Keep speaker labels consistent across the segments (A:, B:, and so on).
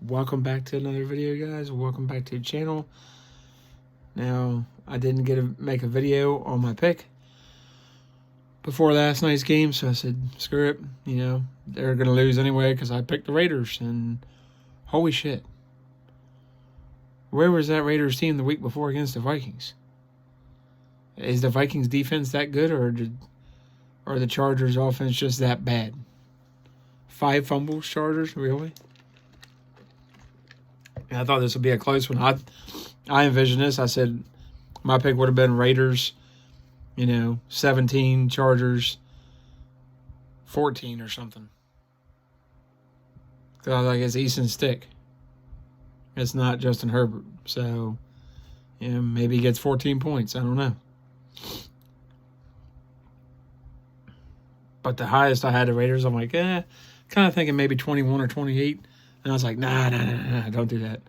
A: Welcome back to another video, guys. Welcome back to the channel. Now, I didn't get to make a video on my pick before last night's game, so I said, screw it. You know, they're going to lose anyway because I picked the Raiders, and holy shit. Where was that Raiders team the week before against the Vikings? Is the Vikings defense that good, or the Chargers offense just that bad? 5 fumbles, Chargers, really? I thought this would be a close one. I envisioned this. I said my pick would have been Raiders, 17, Chargers, 14 or something. Because I was like, it's Easton Stick. It's not Justin Herbert. So, maybe he gets 14 points. I don't know. But the highest I had the Raiders, I'm like, kind of thinking maybe 21 or 28. And I was like, nah, don't do that.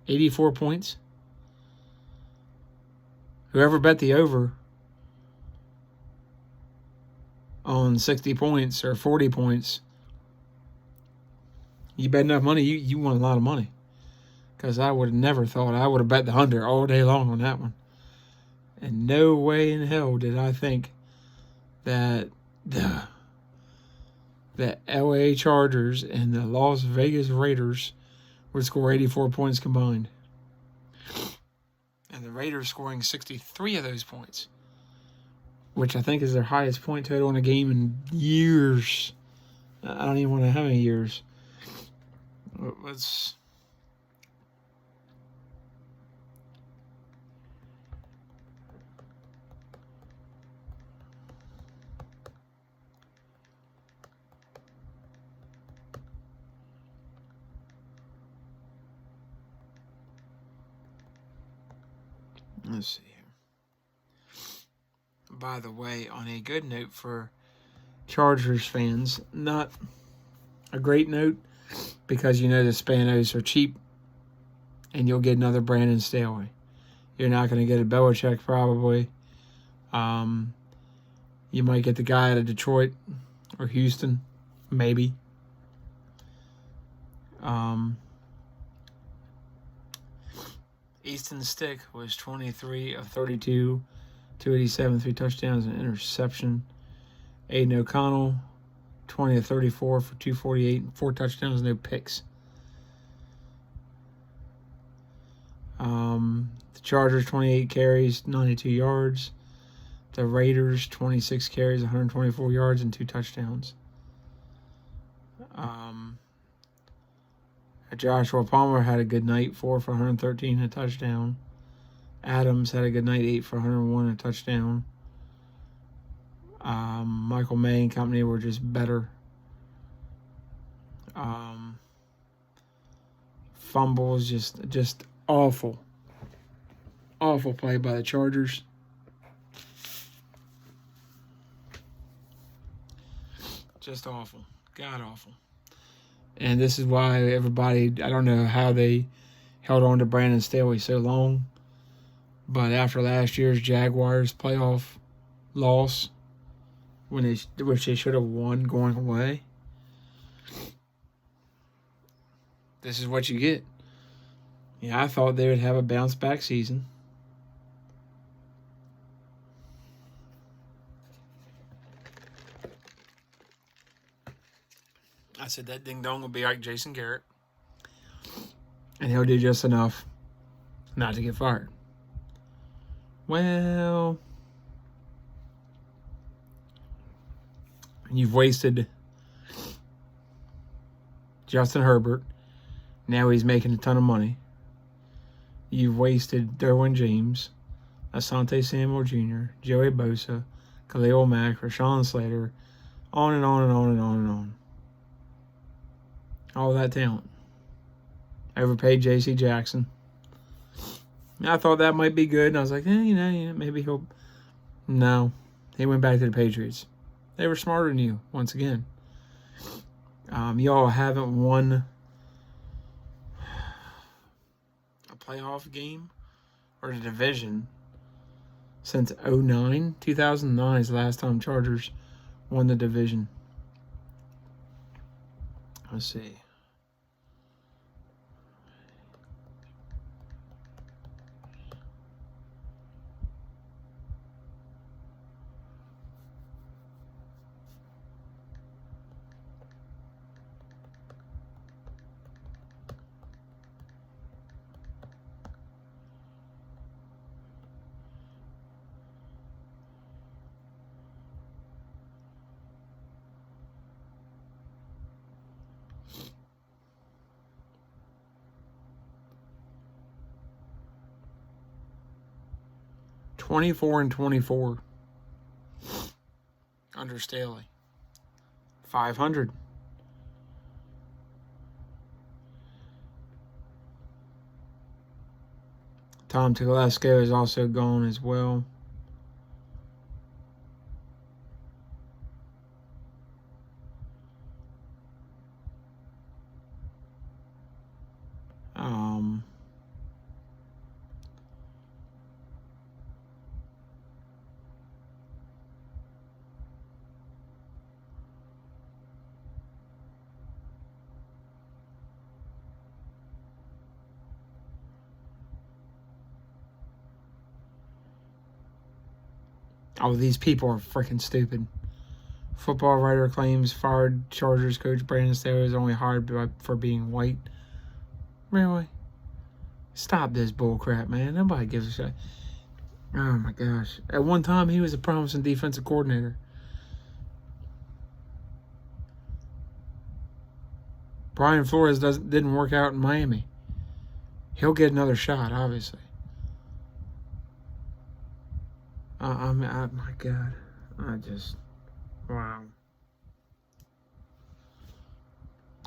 A: $84 points. Whoever bet the over on 60 points or 40 points, you bet enough money, you won a lot of money. Because I would have never thought I would have bet the under all day long on that one. And no way in hell did I think that the LA Chargers and the Las Vegas Raiders would score 84 points combined. And the Raiders scoring 63 of those points, which I think is their highest point total in a game in years. I don't even want to know how many years. Let's see here. By the way, on a good note for Chargers fans, not a great note, because the Spanos are cheap, and you'll get another Brandon Staley. You're not going to get a Belichick probably. You might get the guy out of Detroit or Houston, maybe. Easton Stick was 23 of 32, 287, 3 touchdowns and interception. Aiden O'Connell, 20 of 34 for 248, 4 touchdowns, no picks. The Chargers, 28 carries, 92 yards. The Raiders, 26 carries, 124 yards, and 2 touchdowns. Joshua Palmer had a good night, 4 for 113 and a touchdown. Adams had a good night, 8 for 101 and a touchdown. Michael May and company were just better. Fumbles, just awful. Awful play by the Chargers. Just awful. God awful. And this is why everybody, I don't know how they held on to Brandon Staley so long, but after last year's Jaguars playoff loss, which they should have won going away, this is what you get. I thought they would have a bounce back season. I said that ding dong will be like Jason Garrett, and he'll do just enough not to get fired. Well, you've wasted Justin Herbert. Now he's making a ton of money. You've wasted Derwin James, Asante Samuel Jr., Joey Bosa, Khalil Mack, Rashawn Slater, on and on and on and on and on. All that talent. Overpaid J.C. Jackson. I thought that might be good, and I was like, maybe he'll... No. He went back to the Patriots. They were smarter than you, once again. Y'all haven't won a playoff game or a division since 2009. 2009 is the last time Chargers won the division. Let's see. (24-24) under Staley. 500. Tom Telesco is also gone as well. Oh, these people are freaking stupid. Football writer claims fired Chargers coach Brandon Staley is only hired for being white. Really? Stop this bullcrap, man. Nobody gives a shit. Oh my gosh. At one time, he was a promising defensive coordinator. Brian Flores didn't work out in Miami. He'll get another shot, obviously. My God. Wow.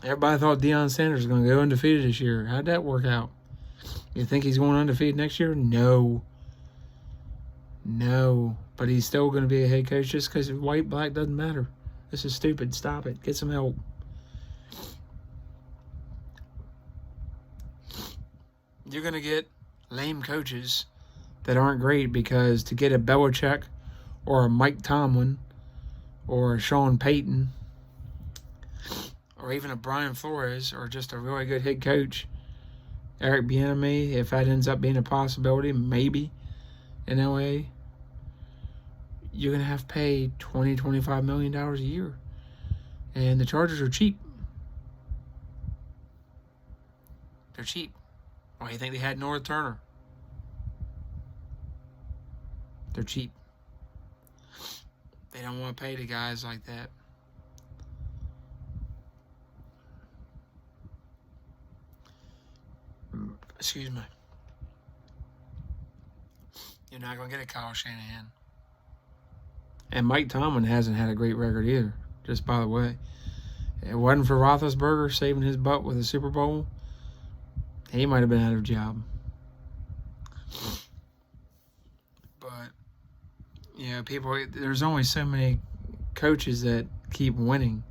A: Everybody thought Deion Sanders was going to go undefeated this year. How'd that work out? You think he's going undefeated next year? No. But he's still going to be a head coach just because white, black doesn't matter. This is stupid. Stop it. Get some help. You're going to get lame coaches that aren't great because to get a Belichick or a Mike Tomlin or a Sean Payton or even a Brian Flores or just a really good head coach, Eric Bieniemy, if that ends up being a possibility, maybe in LA, you're going to have to pay $20-25 million a year. And the Chargers are cheap. They're cheap. Why do you think they had North Turner? They're cheap. They don't want to pay the guys like that. Excuse me. You're not going to get a Kyle Shanahan. And Mike Tomlin hasn't had a great record either, just by the way. If it wasn't for Roethlisberger saving his butt with a Super Bowl, he might have been out of a job. But, there's only so many coaches that keep winning.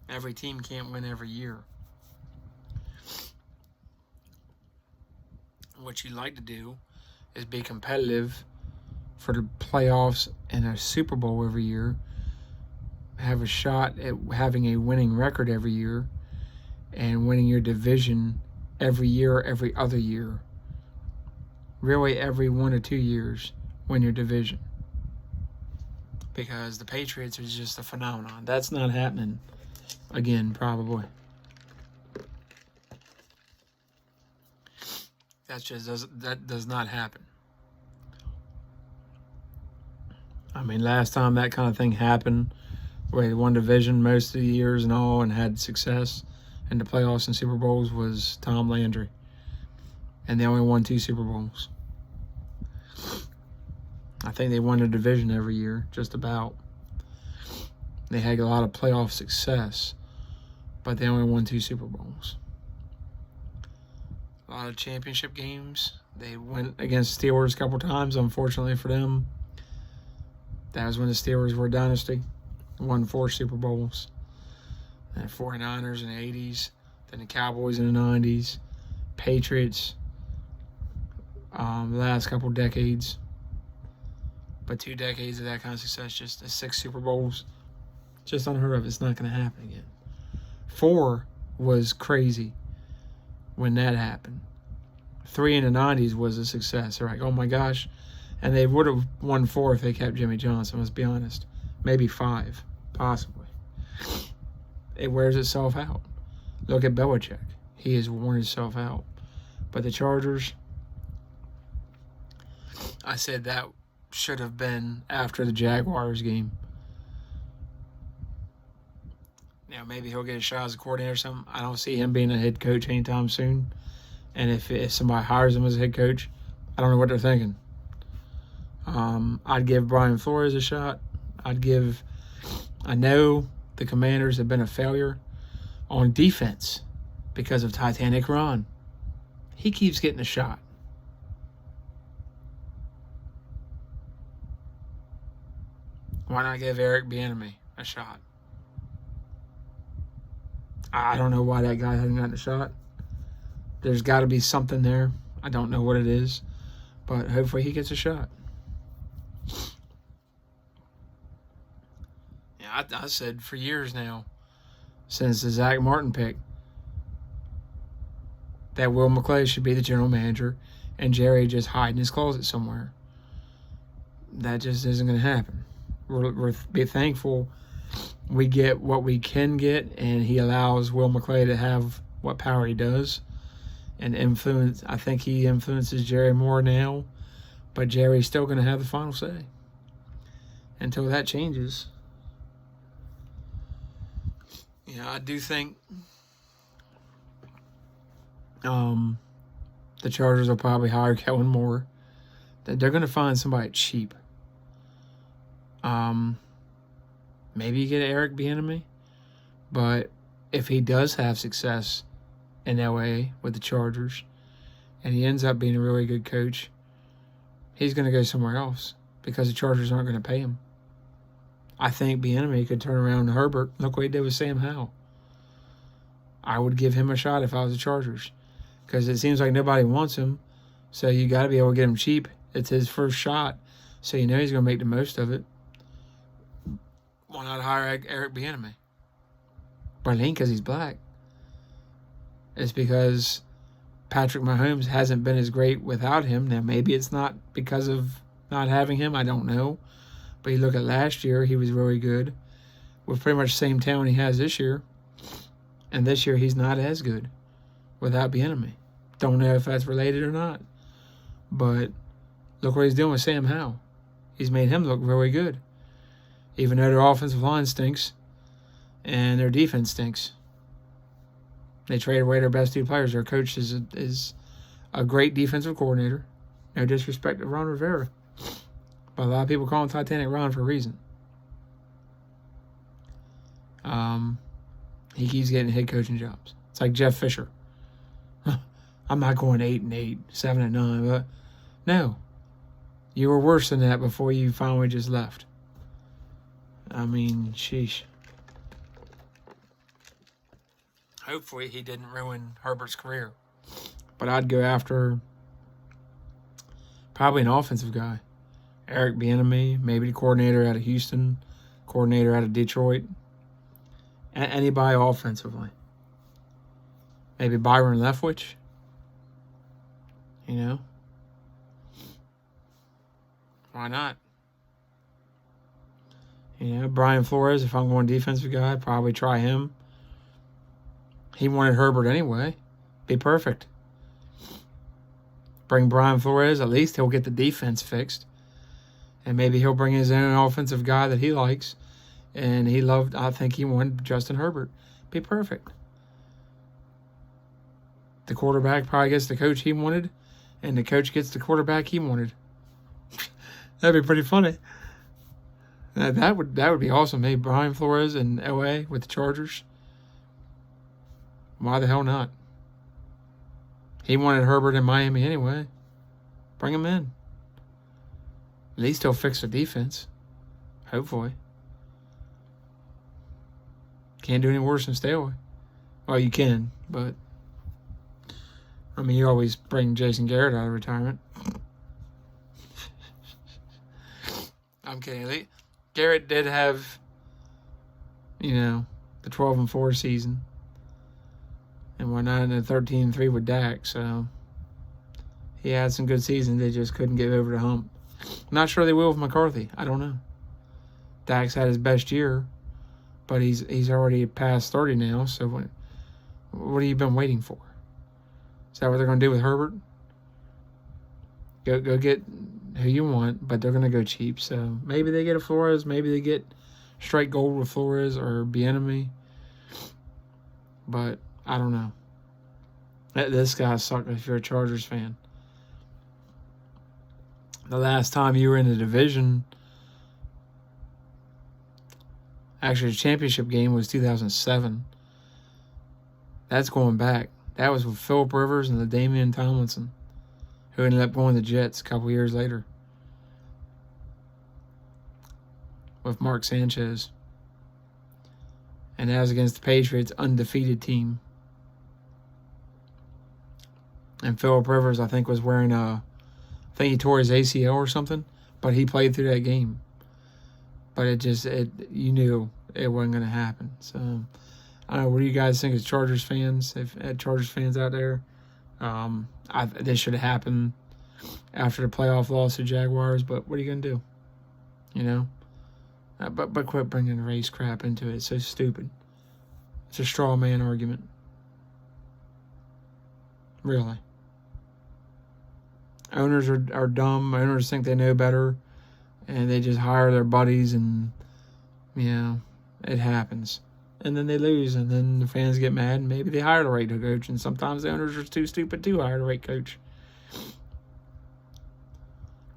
A: Every team can't win every year. What you like to do is be competitive for the playoffs and a Super Bowl every year, have a shot at having a winning record every year, and winning your division every year, every other year. Really, every 1 or 2 years, win your division. Because the Patriots are just a phenomenon. That's not happening again, probably. That does not happen. I mean, last time that kind of thing happened, where they won division most of the years and all and had success in the playoffs and Super Bowls, was Tom Landry. And they only won 2 Super Bowls. I think they won the division every year, just about. They had a lot of playoff success, but they only won 2 Super Bowls. A lot of championship games. They went against Steelers a couple times, unfortunately for them. That was when the Steelers were a dynasty. Won 4 Super Bowls. And 49ers in the 80s. Then the Cowboys in the 90s. Patriots the last couple decades. But 2 decades of that kind of success, just 6 Super Bowls, just unheard of. It's not going to happen again. 4 was crazy when that happened. 3 in the 90s was a success. They're like, oh my gosh. And they would have won 4 if they kept Jimmy Johnson, let's be honest. Maybe 5, possibly. It wears itself out. Look at Belichick. He has worn himself out. But the Chargers, I said that should have been after the Jaguars game. Now, maybe he'll get a shot as a coordinator or something. I don't see him being a head coach anytime soon. And if somebody hires him as a head coach, I don't know what they're thinking. I'd give Brian Flores a shot. I know the Commanders have been a failure on defense because of Titanic Ron. He keeps getting a shot. Why not give Eric Bieniemy a shot? I don't know why that guy hasn't gotten a shot. There's got to be something there. I don't know what it is, but hopefully he gets a shot. Yeah, I said for years now, since the Zach Martin pick, that Will McClay should be the general manager and Jerry just hide in his closet somewhere. That just isn't going to happen. We're be thankful we get what we can get, and he allows Will McClay to have what power he does and influence. I think he influences Jerry more now, but Jerry's still going to have the final say until that changes. I do think the Chargers will probably hire Kellen Moore. They're going to find somebody cheap. Maybe you get Eric Bieniemy, but if he does have success in LA with the Chargers and he ends up being a really good coach, he's going to go somewhere else because the Chargers aren't going to pay him. I think Bieniemy could turn around to Herbert. Look what he did with Sam Howell. I would give him a shot if I was the Chargers because it seems like nobody wants him, so you got to be able to get him cheap. It's his first shot, so you know he's going to make the most of it. Why not hire Eric Bieniemy? But it ain't because he's black. It's because Patrick Mahomes hasn't been as great without him. Now, maybe it's not because of not having him. I don't know. But you look at last year, he was really good with pretty much the same talent he has this year. And this year, he's not as good without Bieniemy. Don't know if that's related or not. But look what he's doing with Sam Howell. He's made him look really good. Even though their offensive line stinks and their defense stinks. They traded away their best 2 players. Their coach is a great defensive coordinator. No disrespect to Ron Rivera. But a lot of people call him Titanic Ron for a reason. He keeps getting head coaching jobs. It's like Jeff Fisher. I'm not going 8-8, 7-9, but no. You were worse than that before you finally just left. I mean, sheesh. Hopefully he didn't ruin Herbert's career. But I'd go after probably an offensive guy. Eric Bieniemy, maybe the coordinator out of Houston, coordinator out of Detroit. Anybody offensively. Maybe Byron Leftwich. Why not? Brian Flores, if I'm going defensive guy, I'd probably try him. He wanted Herbert anyway. Be perfect. Bring Brian Flores, at least he'll get the defense fixed. And maybe he'll bring his own offensive guy that he likes. And I think he wanted Justin Herbert. Be perfect. The quarterback probably gets the coach he wanted, and the coach gets the quarterback he wanted. That'd be pretty funny. That would be awesome. Maybe Brian Flores in LA with the Chargers. Why the hell not? He wanted Herbert in Miami anyway. Bring him in. At least he'll fix the defense. Hopefully. Can't do any worse than stay away. Well, you can, but I mean, you always bring Jason Garrett out of retirement. I'm kidding. Garrett did have, the 12-4 season. And we're 9-13-3 with Dak, so he had some good seasons. They just couldn't get over the hump. Not sure they will with McCarthy. I don't know. Dak's had his best year, but he's already past 30 now. So what have you been waiting for? Is that what they're going to do with Herbert? Go get who you want, but they're going to go cheap. So maybe they get a Flores. Maybe they get straight gold with Flores or Bieniemy. But I don't know. This guy sucks if you're a Chargers fan. The last time you were in the division, actually the championship game was 2007. That's going back. That was with Phillip Rivers and the Damian Tomlinson, who ended up going to the Jets a couple years later with Mark Sanchez. And that was against the Patriots' undefeated team. And Phillip Rivers, I think, was wearing I think he tore his ACL or something, but he played through that game. But you knew it wasn't going to happen. So, I don't know. What do you guys think as Chargers fans? If Chargers fans out there, this should have happened after the playoff loss to Jaguars. But what are you going to do? But quit bringing race crap into it. It's so stupid. It's a straw man argument. Really. Owners are dumb. Owners think they know better, and they just hire their buddies, and it happens. And then they lose, and then the fans get mad, and maybe they hire the right coach, and sometimes the owners are too stupid to hire the right coach.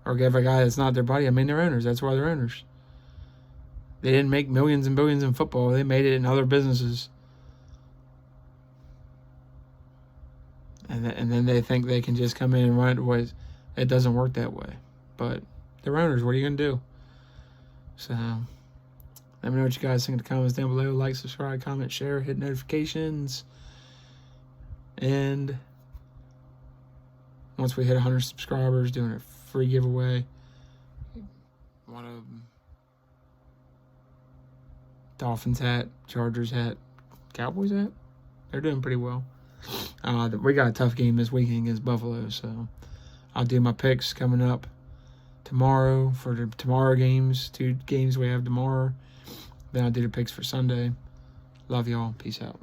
A: Or give a guy that's not their buddy. I mean, they're owners. That's why they're owners. They didn't make millions and billions in football. They made it in other businesses. And then they think they can just come in and run it. It doesn't work that way. But they're owners. What are you going to do? So, let me know what you guys think in the comments down below. Like, subscribe, comment, share, hit notifications. And once we hit 100 subscribers, doing a free giveaway. One of Dolphins hat, Chargers hat, Cowboys hat. They're doing pretty well. We got a tough game this weekend against Buffalo, so I'll do my picks coming up tomorrow for the tomorrow games, 2 games we have tomorrow. Then I'll do the picks for Sunday. Love y'all. Peace out.